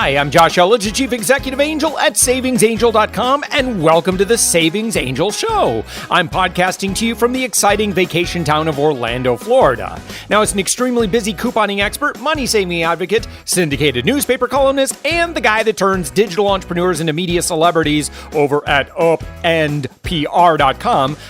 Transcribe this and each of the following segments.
Hi, I'm Josh Elledge, the Chief Executive Angel at SavingsAngel.com, and welcome to the Savings Angel Show. I'm podcasting to you from the exciting vacation town of Orlando, Florida. Now, as an extremely busy couponing expert, money-saving advocate, syndicated newspaper columnist, and the guy that turns digital entrepreneurs into media celebrities over at upandpr.com,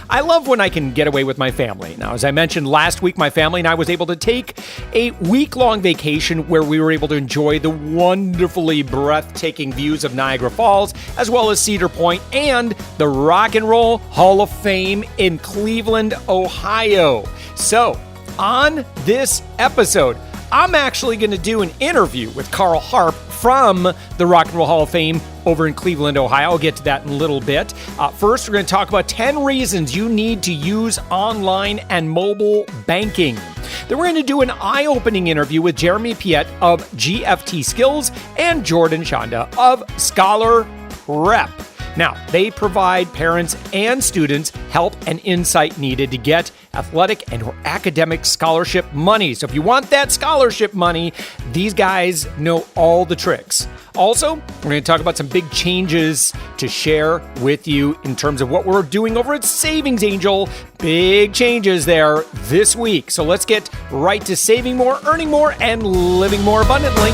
I love when I can get away with my family. Now, as I mentioned last week, my family and I was able to take a week-long vacation where we were able to enjoy the wonderfully breathtaking views of Niagara Falls, as well as Cedar Point and the Rock and Roll Hall of Fame in Cleveland, Ohio. So, on this episode, I'm actually going to do an interview with Carl Harp from the Rock and Roll Hall of Fame over in Cleveland, Ohio. I'll get to that in a little bit. First, we're going to talk about 10 reasons you need to use online and mobile banking. Then we're going to do an eye-opening interview with Jeremie Piette of GFT Skills and Jordan Schanda of ScholarPrep. Now, they provide parents and students help and insight needed to get athletic and or academic scholarship money. So if you want that scholarship money, these guys know all the tricks. Also, we're going to talk about some big changes to share with you in terms of what we're doing over at Savings Angel. Big changes there this week. So let's get right to saving more, earning more, and living more abundantly.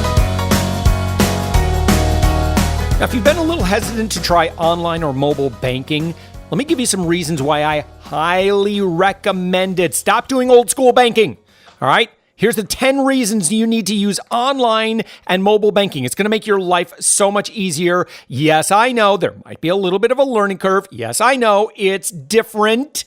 Now, if you've been a little hesitant to try online or mobile banking, let me give you some reasons why I highly recommend it. Stop doing old school banking. All right? Here's the 10 reasons you need to use online and mobile banking. It's going to make your life so much easier. Yes, I know there might be a little bit of a learning curve. Yes, I know it's different.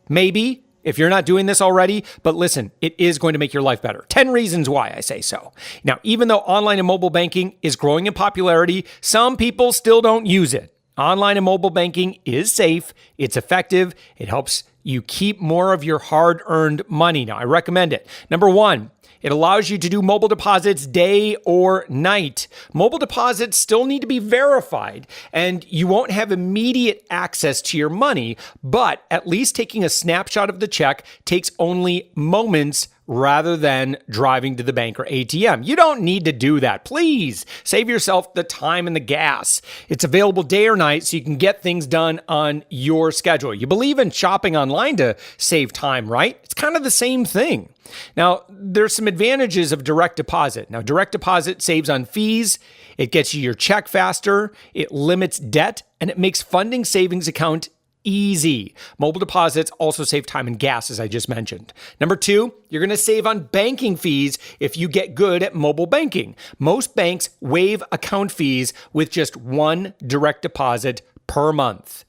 Maybe if you're not doing this already, but listen, it is going to make your life better. 10 reasons why I say so. Now, even though online and mobile banking is growing in popularity, some people still don't use it. Online and mobile banking is safe, it's effective, it helps you keep more of your hard-earned money. Now, I recommend it. Number one, it allows you to do mobile deposits day or night. Mobile deposits still need to be verified, and you won't have immediate access to your money, but at least taking a snapshot of the check takes only moments rather than driving to the bank or ATM. You don't need to do that. Please save yourself the time and the gas. It's available day or night so you can get things done on your schedule. You believe in shopping online to save time, right? It's kind of the same thing. Now, there's some advantages of direct deposit. Now, direct deposit saves on fees, it gets you your check faster, it limits debt, and it makes funding savings account easy. Mobile deposits also save time and gas, as I just mentioned. Number two, you're going to save on banking fees if you get good at mobile banking. Most banks waive account fees with just one direct deposit per month.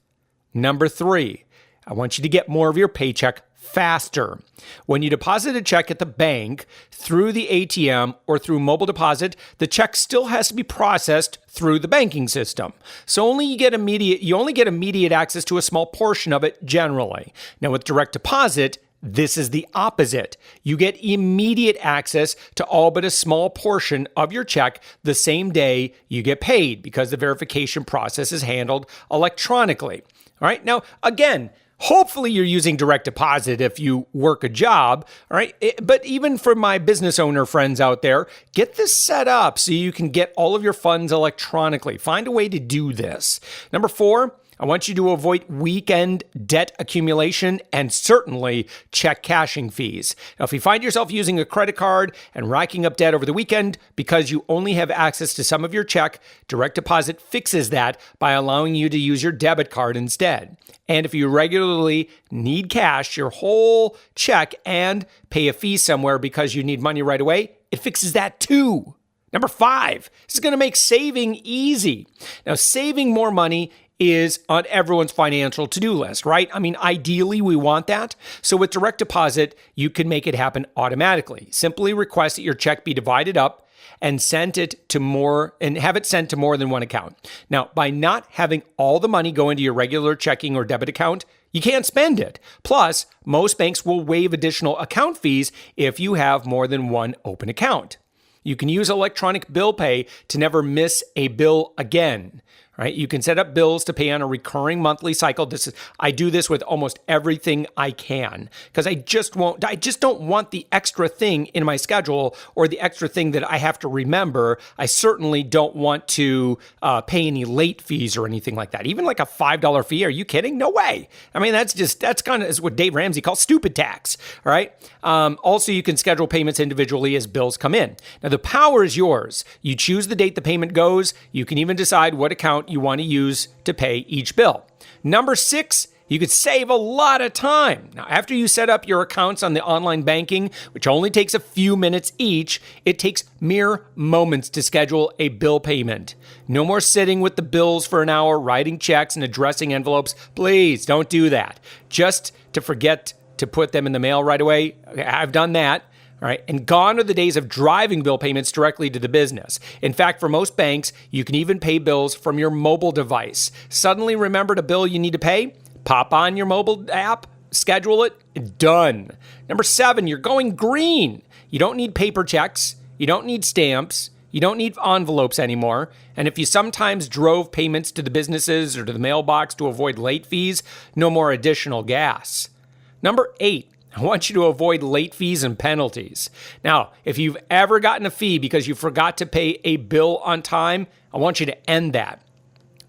Number three, I want you to get more of your paycheck faster. When you deposit a check at the bank through the ATM or through mobile deposit, the check still has to be processed through the banking system. So you only get immediate access to a small portion of it generally. Now with direct deposit, this is the opposite. You get immediate access to all but a small portion of your check the same day you get paid because the verification process is handled electronically. All right. Now, again, hopefully you're using direct deposit if you work a job, all right? But even for my business owner friends out there, get this set up so you can get all of your funds electronically. Find a way to do this. Number four, I want you to avoid weekend debt accumulation and certainly check cashing fees. Now, if you find yourself using a credit card and racking up debt over the weekend because you only have access to some of your check, direct deposit fixes that by allowing you to use your debit card instead. And if you regularly need cash, your whole check and pay a fee somewhere because you need money right away, it fixes that too. Number five, this is going to make saving easy. Now, saving more money is on everyone's financial to-do list, right? I mean, ideally, we want that. So with direct deposit, you can make it happen automatically. Simply request that your check be divided up and have it sent to more than one account. Now, by not having all the money go into your regular checking or debit account, you can't spend it. Plus, most banks will waive additional account fees if you have more than one open account. You can use electronic bill pay to never miss a bill again. right? You can set up bills to pay on a recurring monthly cycle. I do this with almost everything I can because I just don't want the extra thing in my schedule or the extra thing that I have to remember. I certainly don't want to pay any late fees or anything like that. Even like a $5 fee. Are you kidding? No way. I mean, that's kind of what Dave Ramsey calls stupid tax. All right. Also, you can schedule payments individually as bills come in. Now, the power is yours. You choose the date the payment goes. You can even decide what account you want to use to pay each bill. Number 6, you could save a lot of time. Now, after you set up your accounts on the online banking, which only takes a few minutes each, it takes mere moments to schedule a bill payment. No more sitting with the bills for an hour, writing checks and addressing envelopes. Please don't do that. Just to forget to put them in the mail right away. I've done that. All right, and gone are the days of driving bill payments directly to the business. In fact, for most banks, you can even pay bills from your mobile device. Suddenly remembered a bill you need to pay? Pop on your mobile app, schedule it, done. Number 7, you're going green. You don't need paper checks. You don't need stamps. You don't need envelopes anymore. And if you sometimes drove payments to the businesses or to the mailbox to avoid late fees, no more additional gas. Number 8, I want you to avoid late fees and penalties. Now, if you've ever gotten a fee because you forgot to pay a bill on time, I want you to end that.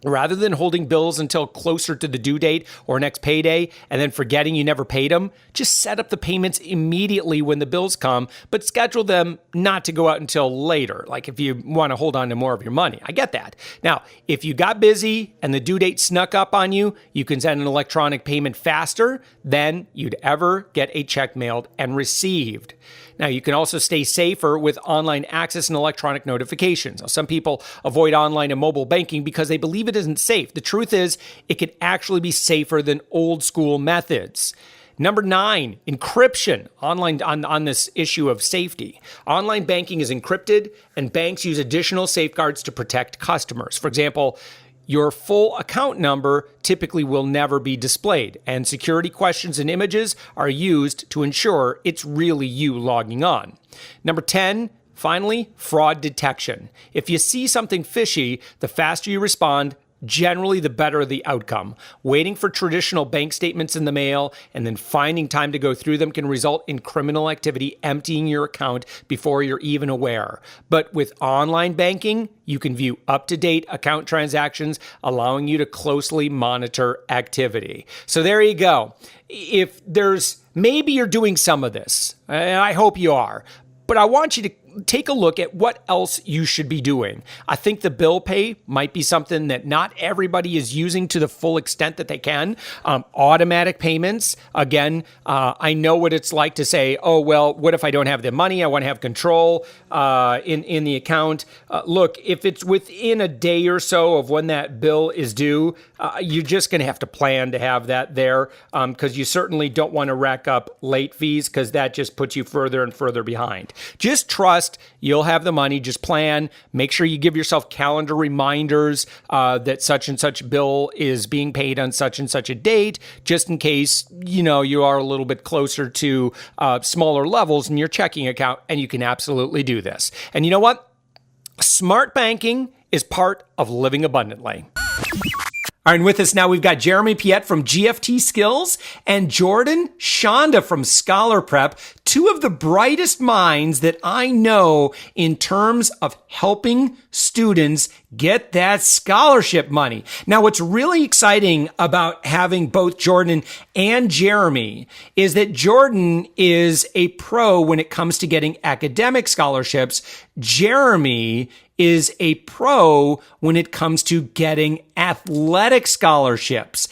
Rather than holding bills until closer to the due date or next payday and then forgetting you never paid them, just set up the payments immediately when the bills come, but schedule them not to go out until later, like if you want to hold on to more of your money. I get that. Now, if you got busy and the due date snuck up on you, you can send an electronic payment faster than you'd ever get a check mailed and received. Now, you can also stay safer with online access and electronic notifications. Now, some people avoid online and mobile banking because they believe it isn't safe. The truth is, it can actually be safer than old school methods. Number 9, encryption online on this issue of safety. Online banking is encrypted, and banks use additional safeguards to protect customers. For example, your full account number typically will never be displayed, and security questions and images are used to ensure it's really you logging on. Number 10, finally, fraud detection. If you see something fishy, the faster you respond, generally the better the outcome. Waiting for traditional bank statements in the mail and then finding time to go through them can result in criminal activity emptying your account before you're even aware. But with online banking, you can view up-to-date account transactions, allowing you to closely monitor activity. So there you go. Maybe you're doing some of this, and I hope you are, but I want you to take a look at what else you should be doing. I think the bill pay might be something that not everybody is using to the full extent that they can. Automatic payments, again, I know what it's like to say, oh, well, what if I don't have the money? I want to have control in the account. Look, if it's within a day or so of when that bill is due, you're just going to have to plan to have that there because you certainly don't want to rack up late fees because that just puts you further and further behind. Just trust you'll have the money. Just plan. Make sure you give yourself calendar reminders that such and such bill is being paid on such and such a date, just in case, you are a little bit closer to smaller levels in your checking account, and you can absolutely do this. And you know what? Smart banking is part of living abundantly. All right, and with us now, we've got Jeremie Piette from GFT Skills and Jordan Schanda from ScholarPrep, two of the brightest minds that I know in terms of helping students get that scholarship money. Now, what's really exciting about having both Jordan and Jeremie is that Jordan is a pro when it comes to getting academic scholarships. Jeremie is a pro when it comes to getting athletic scholarships.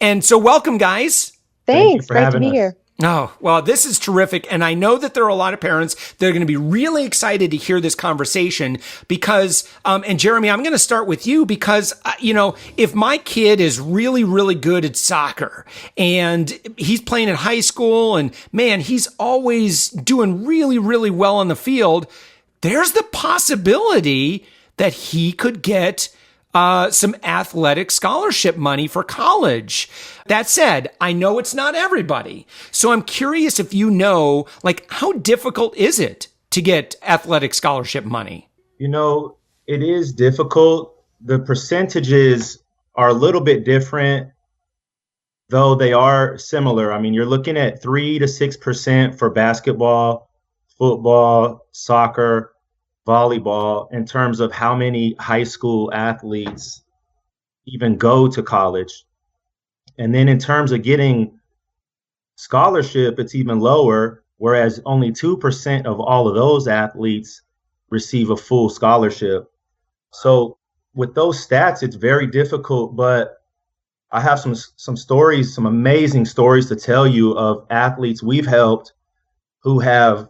And so welcome, guys. Thanks. Great to be here. Oh, well, this is terrific. And I know that there are a lot of parents that are going to be really excited to hear this conversation because, and Jeremie, I'm going to start with you because, if my kid is really, really good at soccer and he's playing in high school and man, he's always doing really, really well on the field, there's the possibility that he could get some athletic scholarship money for college. That said, I know it's not everybody. So I'm curious if you know, how difficult is it to get athletic scholarship money? It is difficult. The percentages are a little bit different, though they are similar. I mean, you're looking at 3 to 6% for basketball, football, soccer, volleyball in terms of how many high school athletes even go to college. And then in terms of getting scholarship, it's even lower, whereas only 2% of all of those athletes receive a full scholarship. So with those stats, it's very difficult, but I have some stories, some amazing stories to tell you of athletes we've helped who have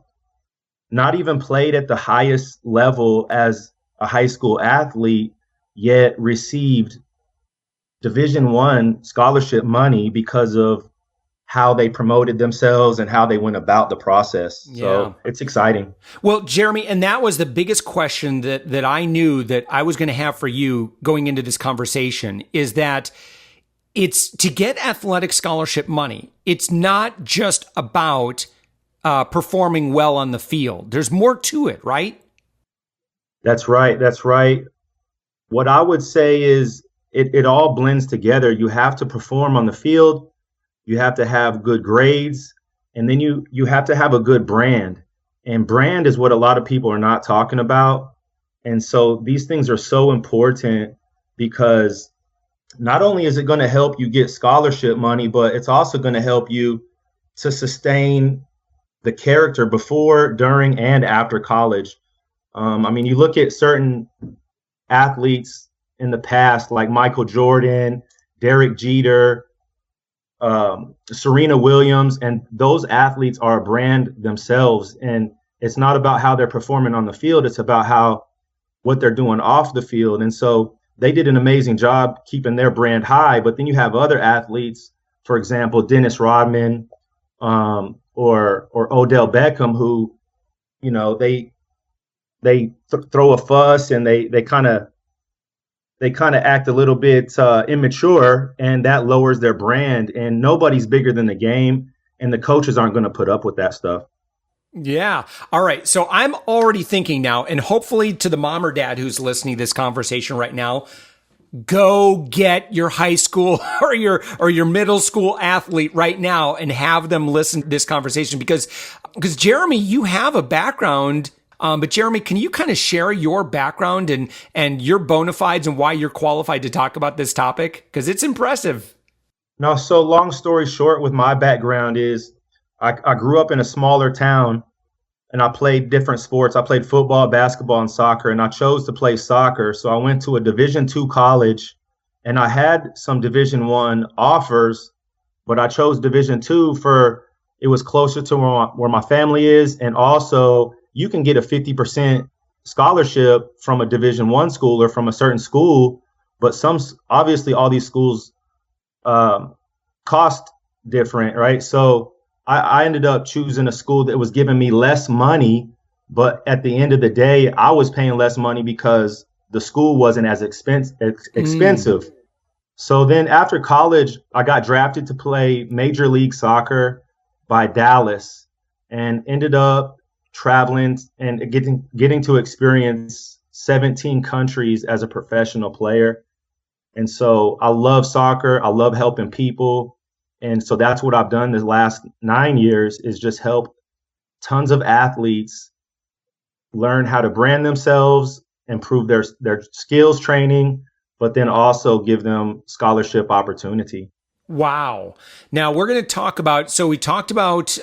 not even played at the highest level as a high school athlete, yet received Division I scholarship money because of how they promoted themselves and how they went about the process. So it's exciting. Well, Jeremie, and that was the biggest question that I knew that I was going to have for you going into this conversation, is that it's to get athletic scholarship money. It's not just about performing well on the field. There's more to it, right? That's right. That's right. What I would say is it all blends together. You have to perform on the field. You have to have good grades, and then you have to have a good brand. And brand is what a lot of people are not talking about. And so these things are so important, because not only is it going to help you get scholarship money, but it's also going to help you to sustain the character before, during, and after college. I mean, you look at certain athletes in the past, like Michael Jordan, Derek Jeter, Serena Williams, and those athletes are a brand themselves. And it's not about how they're performing on the field. It's about what they're doing off the field. And so they did an amazing job keeping their brand high. But then you have other athletes, for example, Dennis Rodman, or Odell Beckham, who, you know, they throw a fuss, and they kind of act a little bit immature, and that lowers their brand. And nobody's bigger than the game, and the coaches aren't going to put up with that stuff. Yeah. All right. So I'm already thinking now, and hopefully to the mom or dad who's listening to this conversation right now, go get your high school or your middle school athlete right now and have them listen to this conversation, because Jeremie, you have a background. But Jeremie, can you kind of share your background and your bona fides and why you're qualified to talk about this topic? Because it's impressive. No, so long story short, with my background is I grew up in a smaller town, and I played different sports. I played football, basketball, and soccer, and I chose to play soccer. So I went to a Division II college, and I had some Division I offers, but I chose Division II for it was closer to where my family is, and also you can get a 50% scholarship from a Division I school or from a certain school, but obviously all these schools cost different, right? So I ended up choosing a school that was giving me less money, but at the end of the day, I was paying less money because the school wasn't as expensive. So then after college, I got drafted to play Major League Soccer by Dallas, and ended up traveling and getting to experience 17 countries as a professional player. And so I love soccer. I love helping people. And so that's what I've done the last 9 years, is just help tons of athletes learn how to brand themselves, improve their skills training, but then also give them scholarship opportunity. Wow. Now we're going to talk about, so we talked about,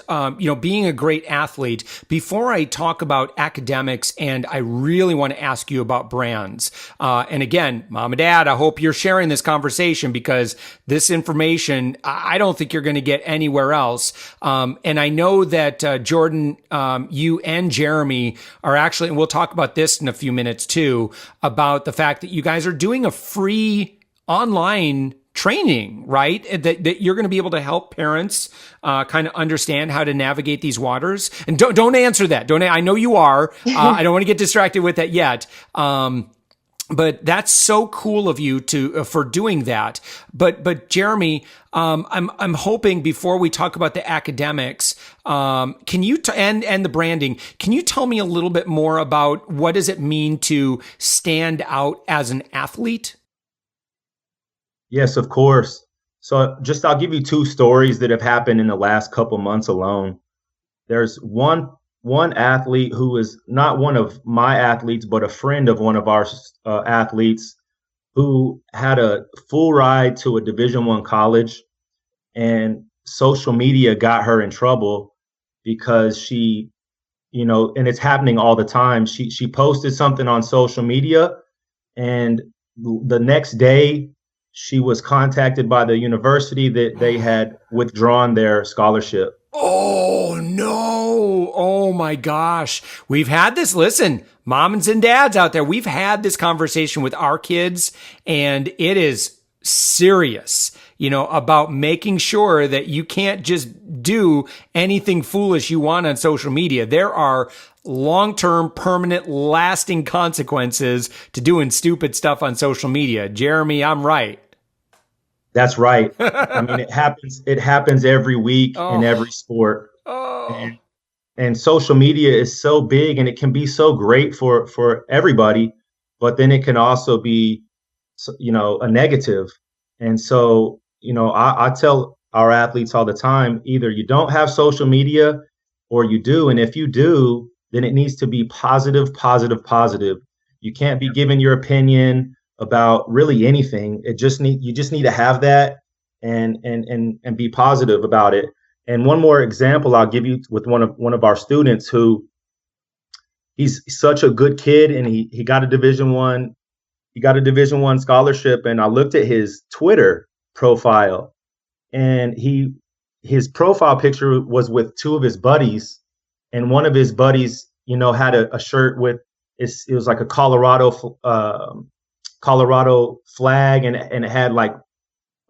being a great athlete. Before I talk about academics, and I really want to ask you about brands. And again, mom and dad, I hope you're sharing this conversation, because this information, I don't think you're going to get anywhere else. And I know that, Jordan, you and Jeremie are actually, and we'll talk about this in a few minutes too, about the fact that you guys are doing a free online training, right? That you're going to be able to help parents kind of understand how to navigate these waters. And don't answer that. I know you are. I don't want to get distracted with that yet. But that's so cool of you to for doing that. But Jeremie, I'm hoping before we talk about the academics, can you and the branding, can you tell me a little bit more about what does it mean to stand out as an athlete? Yes, of course. So just I'll give you two stories that have happened in the last couple months alone. There's one athlete who is not one of my athletes, but a friend of one of our athletes who had a full ride to a Division I college, and social media got her in trouble because she, and it's happening all the time. She posted something on social media, and the next day she was contacted by the university that they had withdrawn their scholarship. Oh no. Oh my gosh. We've had this. Listen, moms and dads out there, we've had this conversation with our kids, and it is serious, about making sure that you can't just do anything foolish you want on social media. There are long-term, permanent, lasting consequences to doing stupid stuff on social media. Jeremie, I'm right. That's right. I mean, it happens. It happens every week in Oh, every sport, oh. and social media is so big, and it can be so great for everybody, but then it can also be, a negative. And so, I tell our athletes all the time: either you don't have social media, or you do, and if you do, then it needs to be positive, positive, positive. You can't be giving your opinion about really anything. You just need to have that, and be positive about it. And one more example I'll give you with one of our students who, he's such a good kid, and he got a Division I scholarship. And I looked at his Twitter profile, and his profile picture was with two of his buddies, and one of his buddies, had a shirt with, it was like a Colorado flag, and it had like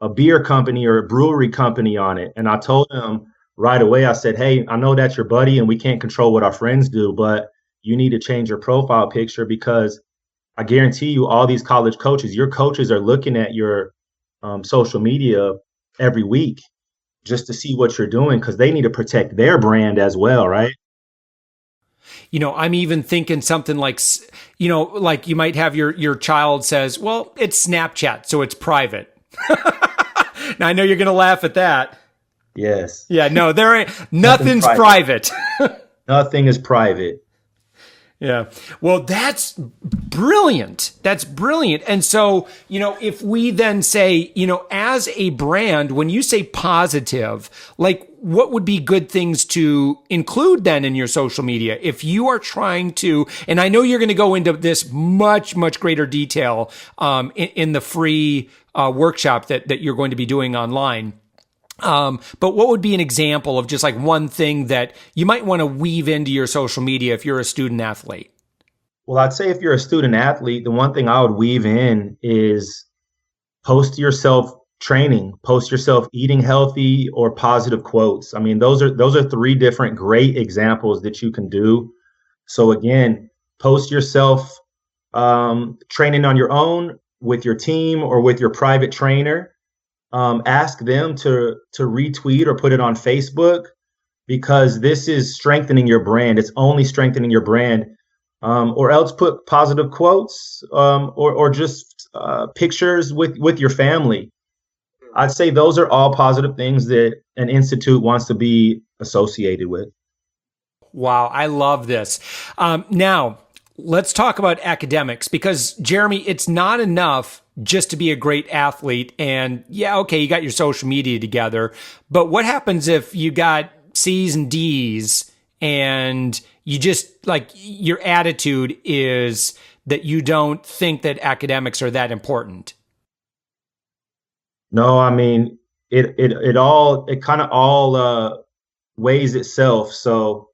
a beer company or a brewery company on it. And I told him right away, I said, "Hey, I know that's your buddy, and we can't control what our friends do, but you need to change your profile picture, because I guarantee you, all these college coaches, your coaches are looking at your social media every week just to see what you're doing, because they need to protect their brand as well, right?" I'm even thinking something like, like you might have your child says, well, it's Snapchat, so it's private. Now I know you're going to laugh at that. Yes. Yeah, no, there ain't nothing's private. Nothing is private. Yeah. Well, that's brilliant. That's brilliant. And so, if we then say, as a brand, when you say positive, like what would be good things to include then in your social media? If you are trying to, and I know you're going to go into this much, much greater detail in the free workshop that you're going to be doing online. But what would be an example of just like one thing that you might want to weave into your social media if you're a student athlete? Well, I'd say if you're a student athlete, the one thing I would weave in is post yourself training, post yourself eating healthy, or positive quotes. I mean, those are three different great examples that you can do. So again, post yourself training on your own with your team or with your private trainer. Ask them to retweet or put it on Facebook, because this is strengthening your brand. It's only strengthening your brand. Or else put positive quotes, or just pictures with your family. I'd say those are all positive things that an institute wants to be associated with. Wow, I love this. Now, let's talk about academics, because Jeremie, it's not enough just to be a great athlete. And yeah, okay, you got your social media together, but what happens if you got C's and D's and you just like your attitude is that you don't think that academics are that important? No, I mean, it kind of all weighs itself. So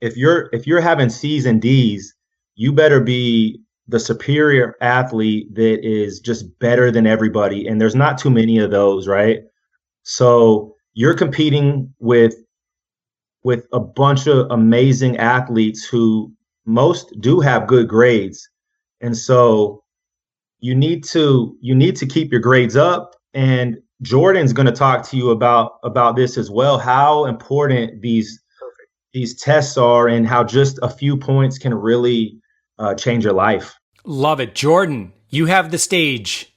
if you're having C's and D's, you better be the superior athlete that is just better than everybody. And there's not too many of those, right? So you're competing with a bunch of amazing athletes who most do have good grades. And so you need to keep your grades up. And Jordan's going to talk to you about this as well, how important these tests are and how just a few points can really change your life. Love it. Jordan, you have the stage.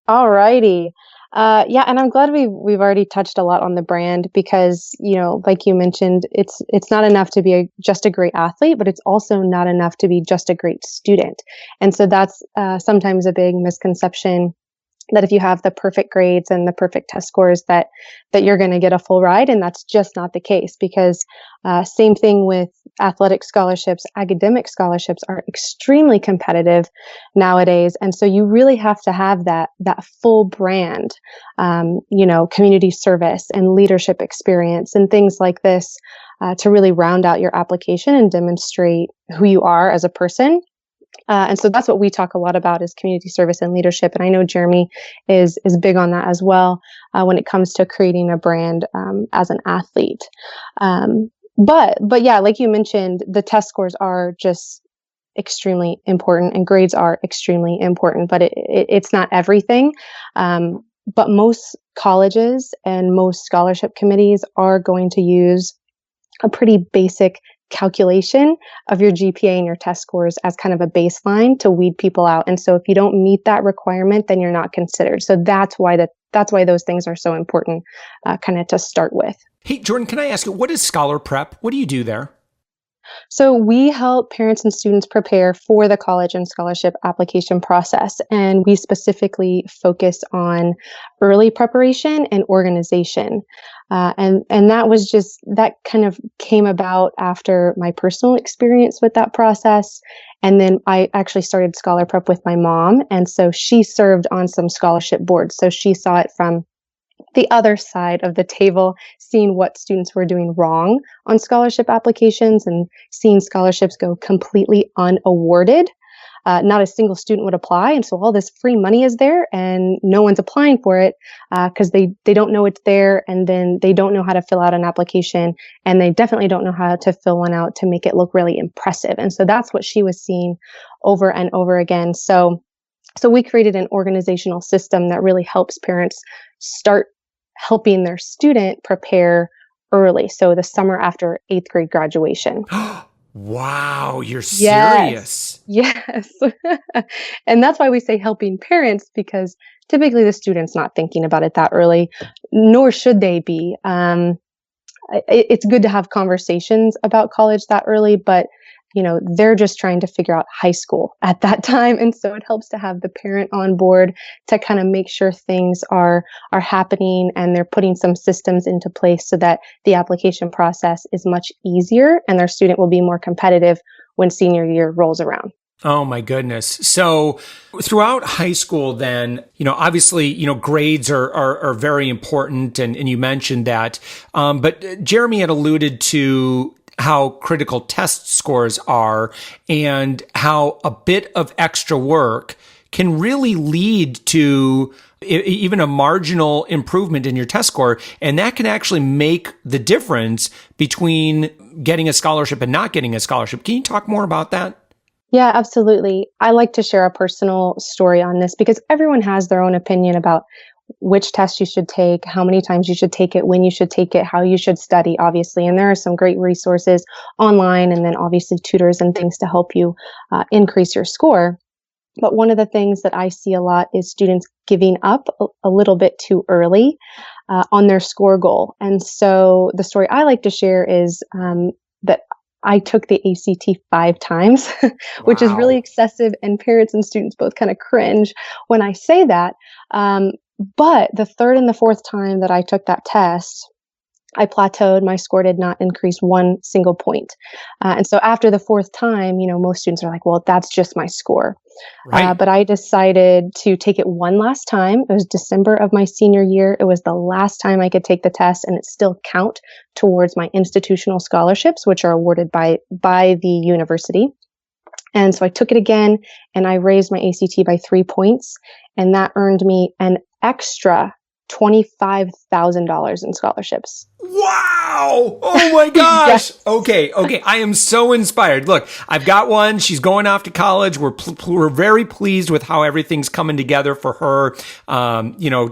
All righty. Yeah, and I'm glad we've already touched a lot on the brand because, like you mentioned, it's not enough to be just a great athlete, but it's also not enough to be just a great student. And so that's sometimes a big misconception, that if you have the perfect grades and the perfect test scores that you're going to get a full ride. And that's just not the case, because same thing with athletic scholarships. Academic scholarships are extremely competitive nowadays. And so you really have to have that full brand, community service and leadership experience and things like this to really round out your application and demonstrate who you are as a person. And so that's what we talk a lot about, is community service and leadership. And I know Jeremie is big on that as well when it comes to creating a brand as an athlete. But yeah, like you mentioned, the test scores are just extremely important and grades are extremely important, but it's not everything. But most colleges and most scholarship committees are going to use a pretty basic calculation of your GPA and your test scores as kind of a baseline to weed people out. And so if you don't meet that requirement, then you're not considered. So that's why those things are so important kind of to start with. Hey, Jordan, can I ask you, what is ScholarPrep? What do you do there? So we help parents and students prepare for the college and scholarship application process. And we specifically focus on early preparation and organization. And that kind of came about after my personal experience with that process. And then I actually started ScholarPrep with my mom. And so she served on some scholarship boards. So she saw it from the other side of the table, seeing what students were doing wrong on scholarship applications and seeing scholarships go completely unawarded. Not a single student would apply. And so all this free money is there and no one's applying for it because they don't know it's there. And then they don't know how to fill out an application. And they definitely don't know how to fill one out to make it look really impressive. And so that's what she was seeing over and over again. So we created an organizational system that really helps parents start helping their student prepare early. So the summer after 8th grade graduation. Wow, you're serious. Yes. And that's why we say helping parents, because typically the student's not thinking about it that early, nor should they be. It's good to have conversations about college that early, but they're just trying to figure out high school at that time. And so it helps to have the parent on board to kind of make sure things are happening and they're putting some systems into place so that the application process is much easier and their student will be more competitive when senior year rolls around. Oh my goodness. So throughout high school then, obviously, grades are very important and you mentioned that. But Jeremie had alluded to how critical test scores are and how a bit of extra work can really lead to even a marginal improvement in your test score. And that can actually make the difference between getting a scholarship and not getting a scholarship. Can you talk more about that? Yeah, absolutely. I like to share a personal story on this because everyone has their own opinion about which test you should take, how many times you should take it, when you should take it, how you should study, obviously. And there are some great resources online and then obviously tutors and things to help you increase your score. But one of the things that I see a lot is students giving up a little bit too early on their score goal. And so the story I like to share is that I took the ACT 5 times, which is really excessive. And parents and students both kind of cringe when I say that. But the third and the fourth time that I took that test, I plateaued. My score did not increase one single point. And so after the fourth time, most students are like, well, that's just my score. Right. But I decided to take it one last time. It was December of my senior year. It was the last time I could take the test and it still count towards my institutional scholarships, which are awarded by the university. And so I took it again and I raised my ACT by 3 points, and that earned me an extra $25,000 in scholarships. Wow. Oh my gosh. Yes. Okay. I am so inspired. Look, I've got one. She's going off to college. We're very pleased with how everything's coming together for her.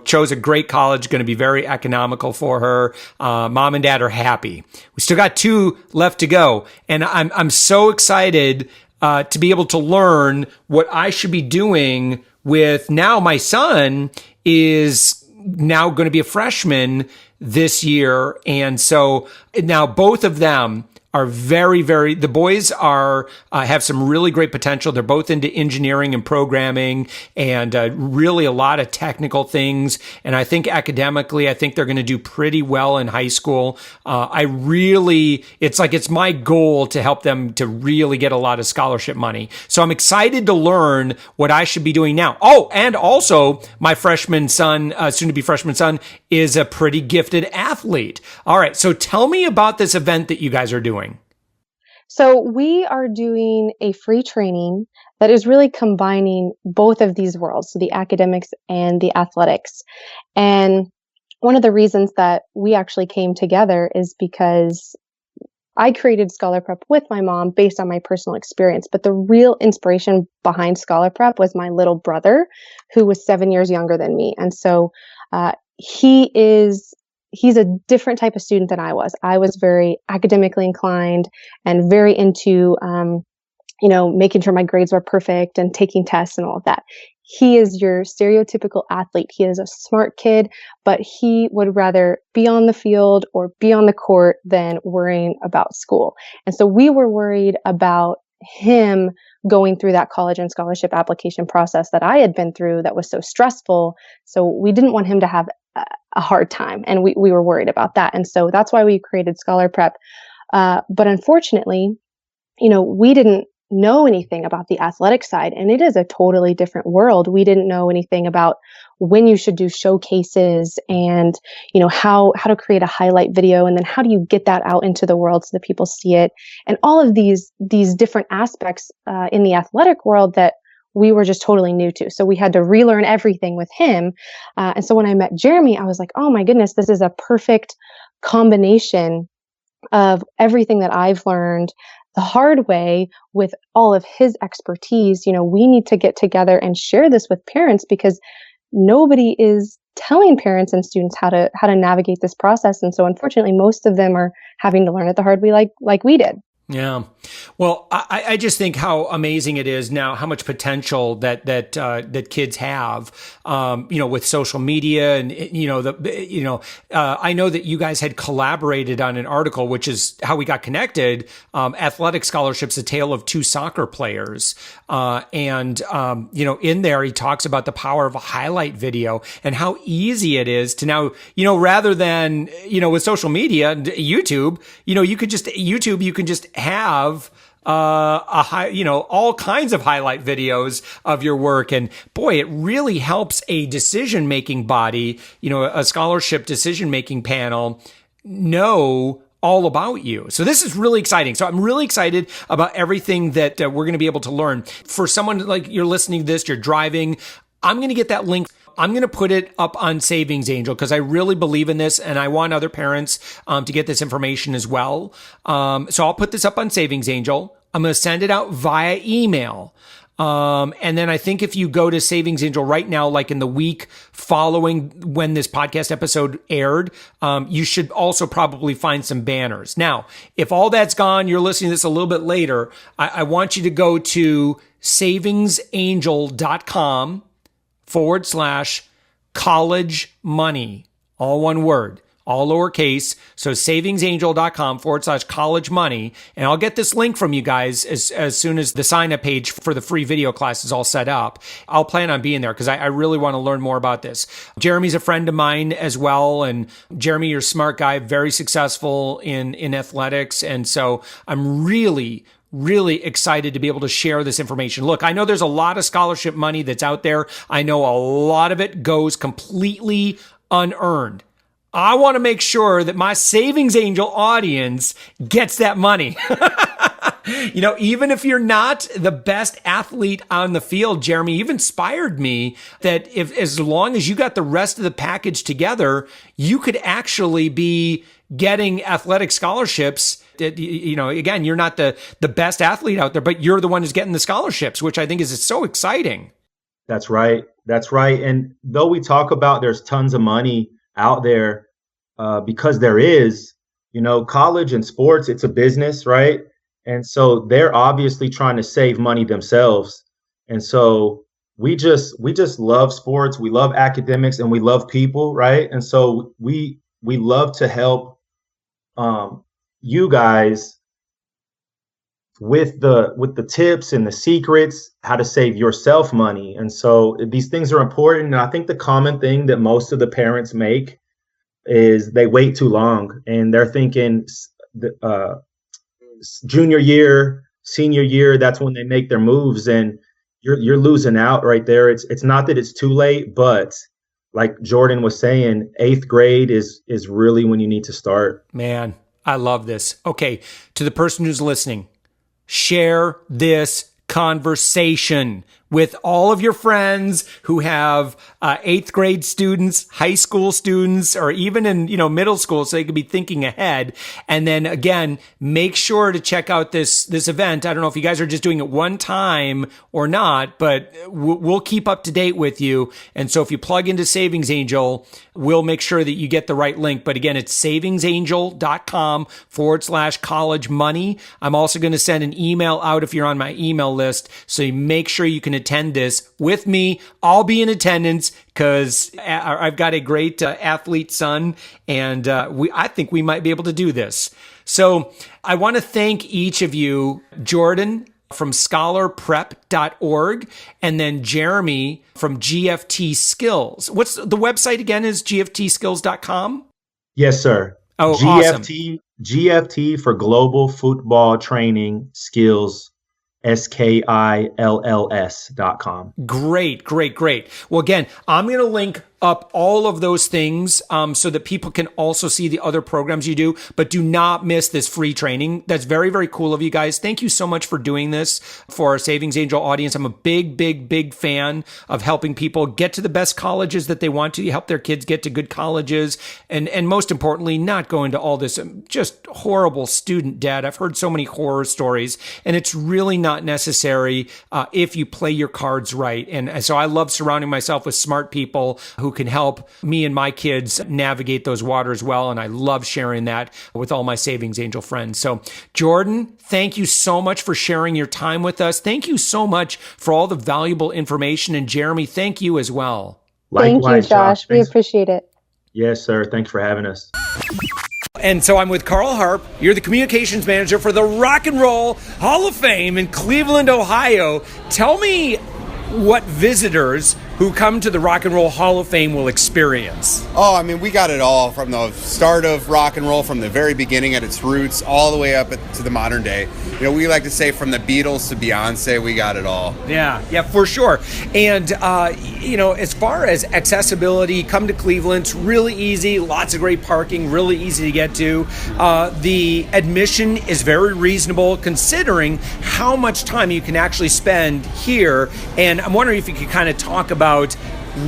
Chose a great college, going to be very economical for her. Mom and dad are happy. We still got 2 left to go. And I'm so excited, to be able to learn what I should be doing with now my son is now going to be a freshman this year. And so now both of them are very, very, the boys are, have some really great potential. They're both into engineering and programming and really a lot of technical things. And I think academically, I think they're going to do pretty well in high school. It's my goal to help them to really get a lot of scholarship money. So I'm excited to learn what I should be doing now. Oh, and also my freshman son, soon to be freshman son, is a pretty gifted athlete. All right. So tell me about this event that you guys are doing. So we are doing a free training that is really combining both of these worlds, so the academics and the athletics. And one of the reasons that we actually came together is because I created ScholarPrep with my mom based on my personal experience. But the real inspiration behind ScholarPrep was my little brother, who was 7 years younger than me. And so he's a different type of student than I was. I was very academically inclined and very into, making sure my grades were perfect and taking tests and all of that. He is your stereotypical athlete. He is a smart kid, but he would rather be on the field or be on the court than worrying about school. And so we were worried about him going through that college and scholarship application process that I had been through that was so stressful. So we didn't want him to have a hard time. And we were worried about that. And so that's why we created ScholarPrep. But unfortunately, we didn't know anything about the athletic side, and it is a totally different world. We didn't know anything about when you should do showcases and, how to create a highlight video, and then how do you get that out into the world so that people see it, and all of these different aspects in the athletic world that we were just totally new to. So we had to relearn everything with him. And so when I met Jeremie, I was like, oh my goodness, this is a perfect combination of everything that I've learned the hard way with all of his expertise. We need to get together and share this with parents because nobody is telling parents and students how to navigate this process. And so unfortunately, most of them are having to learn it the hard way like we did. Yeah. Well, I just think how amazing it is now, how much potential that kids have, with social media and, I know that you guys had collaborated on an article, which is how we got connected, Athletic Scholarships, A Tale of Two Soccer Players. In there, he talks about the power of a highlight video and how easy it is to now, rather than, with social media and YouTube, you can just have all kinds of highlight videos of your work. And boy, it really helps a decision-making body, a scholarship decision-making panel know all about you. So this is really exciting. So I'm really excited about everything that we're going to be able to learn. For someone like you're listening to this, you're driving, I'm going to get that link. I'm going to put it up on SavingsAngel because I really believe in this and I want other parents to get this information as well. So I'll put this up on SavingsAngel. I'm going to send it out via email. And then I think if you go to SavingsAngel right now, like in the week following when this podcast episode aired, you should also probably find some banners. Now, if all that's gone, you're listening to this a little bit later, I want you to go to SavingsAngel.com/college money, all one word, all lowercase. So SavingsAngel.com/college money. And I'll get this link from you guys as soon as the sign up page for the free video class is all set up. I'll plan on being there because I really want to learn more about this. Jeremie's a friend of mine as well. And Jeremie, you're a smart guy, very successful in athletics. And so I'm really excited to be able to share this information. Look, I know there's a lot of scholarship money that's out there. I know a lot of it goes completely unearned. I want to make sure that my SavingsAngel audience gets that money. Even if you're not the best athlete on the field, Jeremie, you've inspired me that if, as long as you got the rest of the package together, you could actually be getting athletic scholarships. Again, you're not the best athlete out there, but you're the one who's getting the scholarships, which I think is so exciting. That's right. That's right. And though we talk about there's tons of money out there, because there is, college and sports, it's a business, right? And so they're obviously trying to save money themselves. And so we just love sports, we love academics, and we love people, right? And so we love to help you guys with the tips and the secrets, how to save yourself money. And so these things are important. And I think the common thing that most of the parents make is they wait too long, and they're thinking junior year, senior year, that's when they make their moves, and you're losing out right there. It's not that it's too late, but like Jordan was saying, 8th grade is really when you need to start. Man, I love this. Okay, to the person who's listening, share this conversation with all of your friends who have 8th grade students, high school students, or even in, middle school, so they could be thinking ahead. And then again, make sure to check out this event. I don't know if you guys are just doing it one time or not, but we'll keep up to date with you. And so if you plug into SavingsAngel, we'll make sure that you get the right link. But again, it's savingsangel.com/college money. I'm also going to send an email out if you're on my email list. So you make sure you can attend this with me. I'll be in attendance because I've got a great athlete son, and I think we might be able to do this. So I want to thank each of you, Jordan from ScholarPrep.org, and then Jeremie from GFT Skills. What's the website again? Is GFTskills.com? Yes, sir. Oh, GFT, awesome. GFT for Global Football Training Skills. SKILLS.com. Great. Well, again, I'm going to link up all of those things so that people can also see the other programs you do, but do not miss this free training. That's very, very cool of you guys. Thank you so much for doing this for our Savings Angel audience. I'm a big fan of helping people get to the best colleges that they want to, help their kids get to good colleges, and most importantly, not go into all this just horrible student debt. I've heard so many horror stories, and it's really not necessary if you play your cards right. And so I love surrounding myself with smart people who can help me and my kids navigate those waters well. And I love sharing that with all my Savings Angel friends. So Jordan, thank you so much for sharing your time with us. Thank you so much for all the valuable information. And Jeremie, thank you as well. Likewise, thank you, Josh. We appreciate it. Yes, sir. Thanks for having us. And so I'm with Carl Harp. You're the communications manager for the Rock and Roll Hall of Fame in Cleveland, Ohio. Tell me what visitors who come to the Rock and Roll Hall of Fame will experience. Oh, I mean, we got it all from the start of rock and roll, from the very beginning at its roots, all the way up to the modern day. We like to say from the Beatles to Beyonce, we got it all. Yeah, for sure. And, as far as accessibility, come to Cleveland. It's really easy, lots of great parking, really easy to get to. The admission is very reasonable considering how much time you can actually spend here. And I'm wondering if you could kind of talk about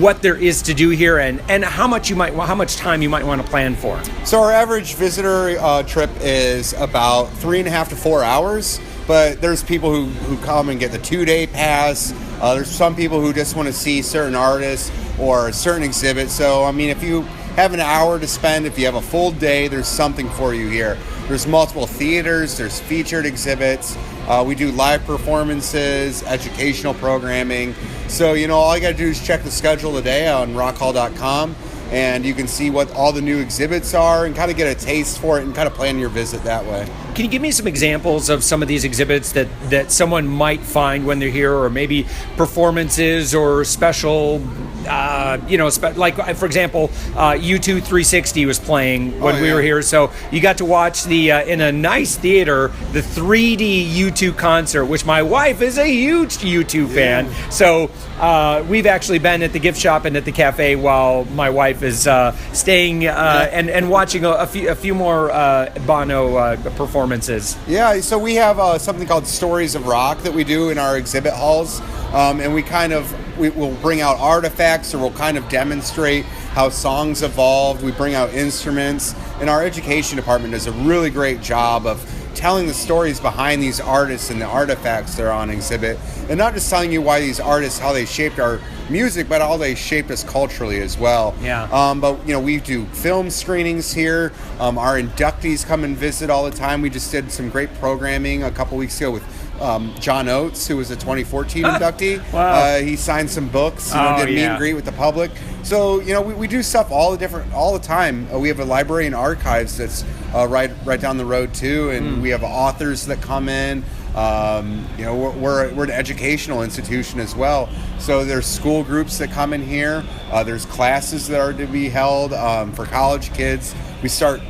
what there is to do here and how much time you might want to plan for. So our average visitor trip is about 3.5 to 4 hours, but there's people who come and get the 2-day pass. There's some people who just want to see certain artists or certain exhibits. So, I mean, if you have an hour to spend, if you have a full day, there's something for you here. There's multiple theaters, there's featured exhibits. We do live performances, educational programming. So, all you got to do is check the schedule today on rockhall.com, and you can see what all the new exhibits are and kind of get a taste for it and kind of plan your visit that way. Can you give me some examples of some of these exhibits that someone might find when they're here, or maybe performances or special, like, for example, U2 360 was playing when we were here. So you got to watch in a nice theater, the 3D U2 concert, which my wife is a huge U2 fan. So we've actually been at the gift shop and at the cafe while my wife HoF is staying and watching a few more Bono performances. Yeah, so we have something called Stories of Rock that we do in our exhibit halls, and we'll bring out artifacts, or we'll kind of demonstrate how songs evolved. We bring out instruments, and our education department does a really great job of telling the stories behind these artists and the artifacts that are on exhibit, and not just telling you why these artists, how they shaped our music, but how they shaped us culturally as well. Yeah. But we do film screenings here. Our inductees come and visit all the time. We just did some great programming a couple weeks ago with John Oates, who was a 2014 inductee. Wow. He signed some books, did meet and greet with the public. So, we do stuff all the time. We have a library and archives that's right down the road too, and we have authors that come in. We're an educational institution as well. So there's school groups that come in here. There's classes that are to be held for college kids. We start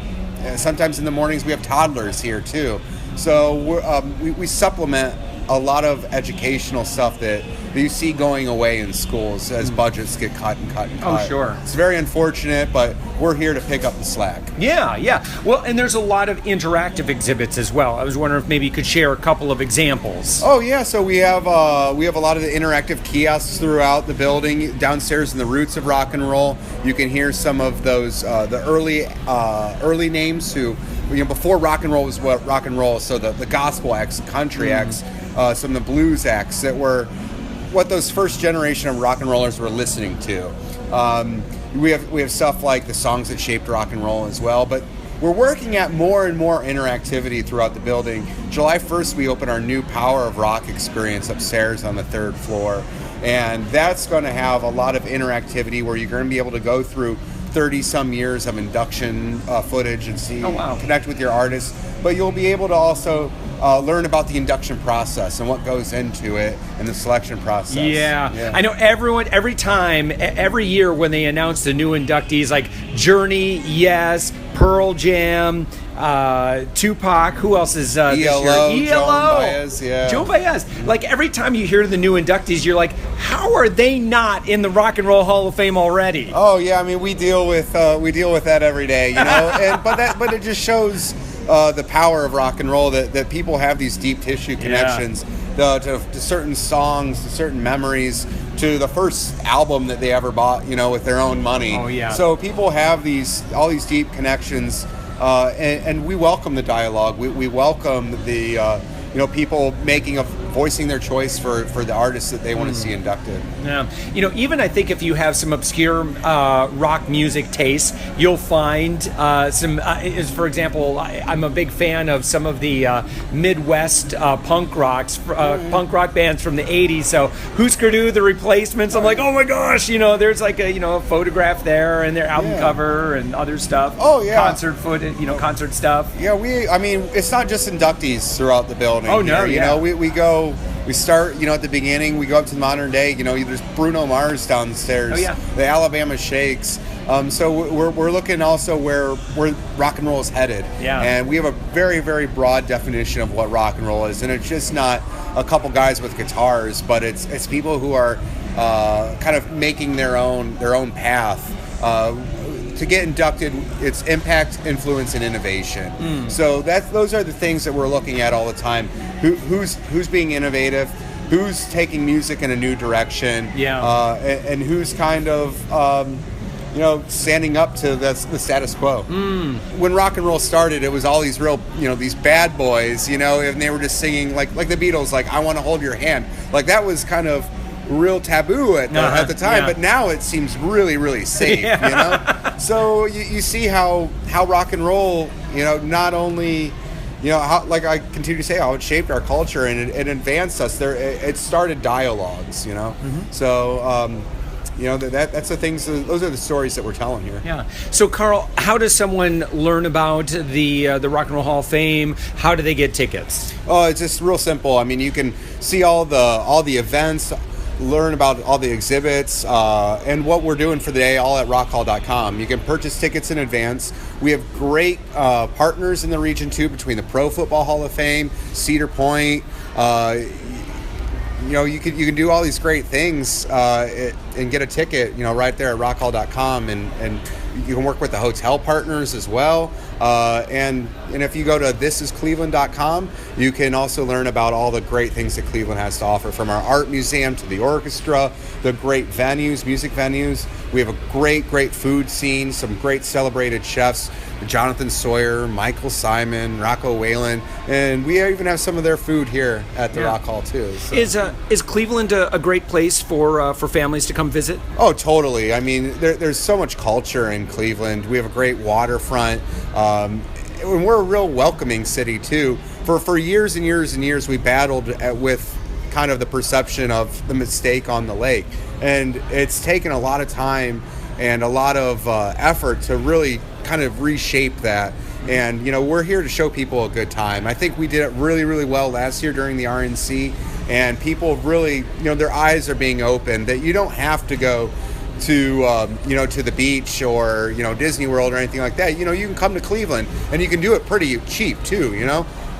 sometimes in the mornings. We have toddlers here too. So we supplement a lot of educational stuff that you see going away in schools as budgets get cut and cut and cut. Oh, sure. It's very unfortunate, but we're here to pick up the slack. Yeah. Well, and there's a lot of interactive exhibits as well. I was wondering if maybe you could share a couple of examples. Oh, yeah. So we have a lot of the interactive kiosks throughout the building. Downstairs in the Roots of Rock and Roll, you can hear some of those the early names who, before rock and roll was what rock and roll. So the gospel acts, country acts, some of the blues acts that were what those first generation of rock and rollers were listening to. We have stuff like the songs that shaped rock and roll as well, but we're working at more and more interactivity throughout the building. July 1st, we open our new Power of Rock experience upstairs on the 3rd floor, and that's going to have a lot of interactivity where you're going to be able to go through 30-some years of induction footage and see, connect with your artists, but you'll be able to also learn about the induction process and what goes into it and the selection process. Yeah. I know every year when they announce the new inductees, like Journey, yes, Pearl Jam, Tupac, who else is this year? ELO. Joan Baez, yeah. Joan Baez. Like every time you hear the new inductees, you're like, how are they not in the Rock and Roll Hall of Fame already? Oh yeah, I mean we deal with that every day, but it just shows the power of rock and roll that people have these deep tissue connections to certain songs, to certain memories, to the first album that they ever bought, with their own money. Oh yeah. So people have all these deep connections. And we welcome the dialogue. We welcome the people voicing their choice for the artists that they want to see inducted. Yeah, even I think if you have some obscure rock music tastes, you'll find some. For example, I'm a big fan of some of the Midwest punk rock bands from the '80s. So Husker Du, The Replacements. I'm like, oh my gosh, there's like a photograph there and their album cover and other stuff. Oh yeah, concert footage, concert stuff. Yeah, it's not just inductees throughout the building. Oh no, we start, at the beginning, we go up to the modern day, there's Bruno Mars downstairs, the Alabama Shakes. So we're looking also where rock and roll is headed. Yeah. And we have a very, very broad definition of what rock and roll is. And it's just not a couple guys with guitars, but it's people who are kind of making their own path. To get inducted, it's impact, influence, and innovation. So those are the things that we're looking at all the time. Who's being innovative, who's taking music in a new direction, and who's kind of standing up to the status quo. When rock and roll started, it was all these real these bad boys, and they were just singing like the Beatles, like I Want to Hold Your Hand, like that was kind of real taboo at the time, but now it seems really, really safe. So you see how rock and roll, not only how, like I continue to say, how it shaped our culture and it advanced us. It started dialogues. So that's the things. Those are the stories that we're telling here. Yeah. So Carl, how does someone learn about the Rock and Roll Hall of Fame? How do they get tickets? Oh, it's just real simple. I mean, you can see all the events, learn about all the exhibits and what we're doing for the day, all at rockhall.com. You can purchase tickets in advance. We have great partners in the region too, between the Pro Football Hall of Fame, Cedar Point, you can do all these great things and get a ticket, right there at rockhall.com, and you can work with the hotel partners as well. And if you go to thisiscleveland.com, you can also learn about all the great things that Cleveland has to offer, from our art museum to the orchestra, the great venues, music venues. We have a great food scene, some great celebrated chefs, Jonathan Sawyer, Michael Simon, Rocco Whalen, and we even have some of their food here at the Rock Hall too. So. Is Cleveland a great place for families to come visit? Oh, totally. I mean, there's so much culture in Cleveland. We have a great waterfront, and we're a real welcoming city too. For years and years and years, we battled with kind of the perception of the mistake on the lake, and it's taken a lot of time and a lot of effort to really kind of reshape that. And we're here to show people a good time. I think we did it really, really well last year during the RNC, and people really, their eyes are being opened that you don't have to go to to the beach or Disney World or anything like that. You can come to Cleveland, and you can do it pretty cheap too.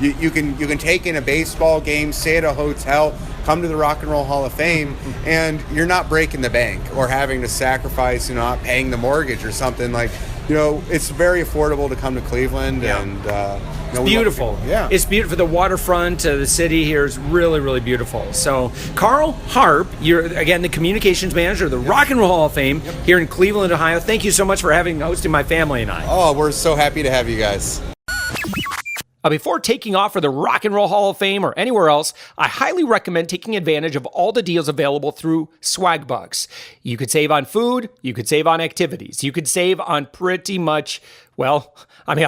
You can take in a baseball game, stay at a hotel, come to the Rock and Roll Hall of Fame, and you're not breaking the bank or having to sacrifice, not paying the mortgage or something. Like, it's very affordable to come to Cleveland, and it's beautiful. Yeah, it's beautiful. The waterfront, the city here is really, really beautiful. So, Carl Harp, you're again the communications manager of the Rock and Roll Hall of Fame here in Cleveland, Ohio. Thank you so much for hosting my family and I. Oh, we're so happy to have you guys. Before taking off for the Rock and Roll Hall of Fame or anywhere else, I highly recommend taking advantage of all the deals available through Swagbucks. You could save on food, you could save on activities, you could save on pretty much, a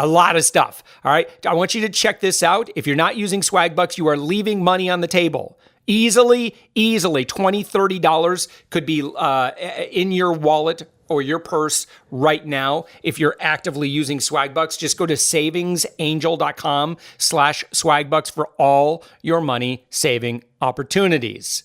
lot of stuff. All right, I want you to check this out. If you're not using Swagbucks, you are leaving money on the table. Easily, $20, $30 could be in your wallet or your purse right now. If you're actively using Swagbucks, just go to SavingsAngel.com/Swagbucks for all your money saving opportunities.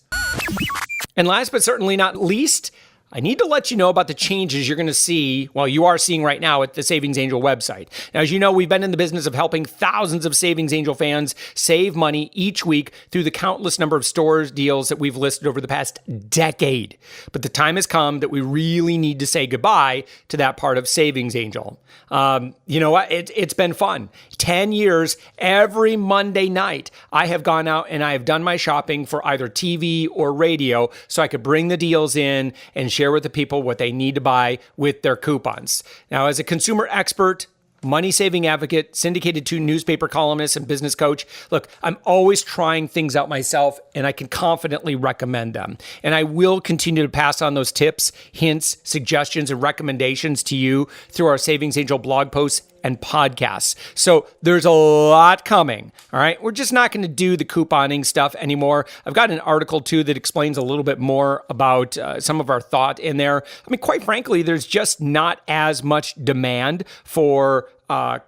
And last but certainly not least, I need to let you know about the changes you're going to see, you are seeing right now at the Savings Angel website. Now, as you know, we've been in the business of helping thousands of Savings Angel fans save money each week through the countless number of stores deals that we've listed over the past decade. But the time has come that we really need to say goodbye to that part of Savings Angel. You know what? It's been fun. 10 years, every Monday night, I have gone out and I have done my shopping for either TV or radio so I could bring the deals in and share with the people what they need to buy with their coupons. Now, as a consumer expert, money-saving advocate, syndicated 2 newspaper columnist, and business coach, look, I'm always trying things out myself, and I can confidently recommend them. And I will continue to pass on those tips, hints, suggestions, and recommendations to you through our Savings Angel blog posts and podcasts. So there's a lot coming. All right. We're just not going to do the couponing stuff anymore. I've got an article too that explains a little bit more about some of our thought in there. I mean, quite frankly, there's just not as much demand for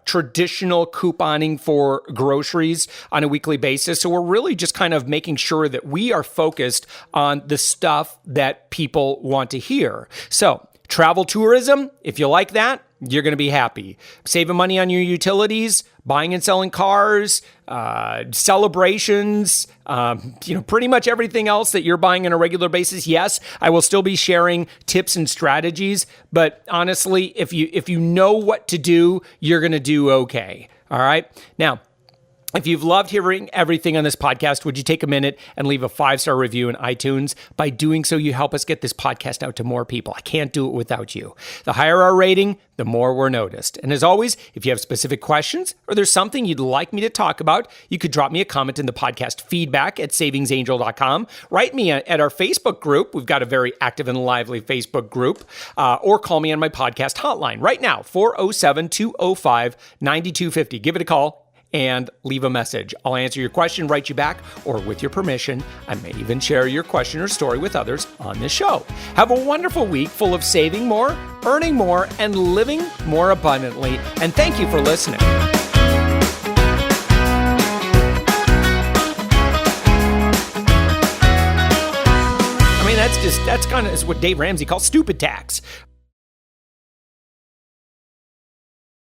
traditional couponing for groceries on a weekly basis. So we're really just kind of making sure that we are focused on the stuff that people want to hear. So travel tourism, if you like that, you're going to be happy. Saving money on your utilities, buying and selling cars, celebrations, pretty much everything else that you're buying on a regular basis. Yes, I will still be sharing tips and strategies, but honestly, if you know what to do, you're going to do okay. All right. Now, if you've loved hearing everything on this podcast, would you take a minute and leave a 5-star review in iTunes? By doing so, you help us get this podcast out to more people. I can't do it without you. The higher our rating, the more we're noticed. And as always, if you have specific questions or there's something you'd like me to talk about, you could drop me a comment in the podcast feedback at SavingsAngel.com. Write me at our Facebook group. We've got a very active and lively Facebook group. Or call me on my podcast hotline right now, 407-205-9250. Give it a call and leave a message. I'll answer your question, write you back, or with your permission, I may even share your question or story with others on this show. Have a wonderful week full of saving more, earning more, and living more abundantly. And thank you for listening. That's kind of what Dave Ramsey calls stupid tax.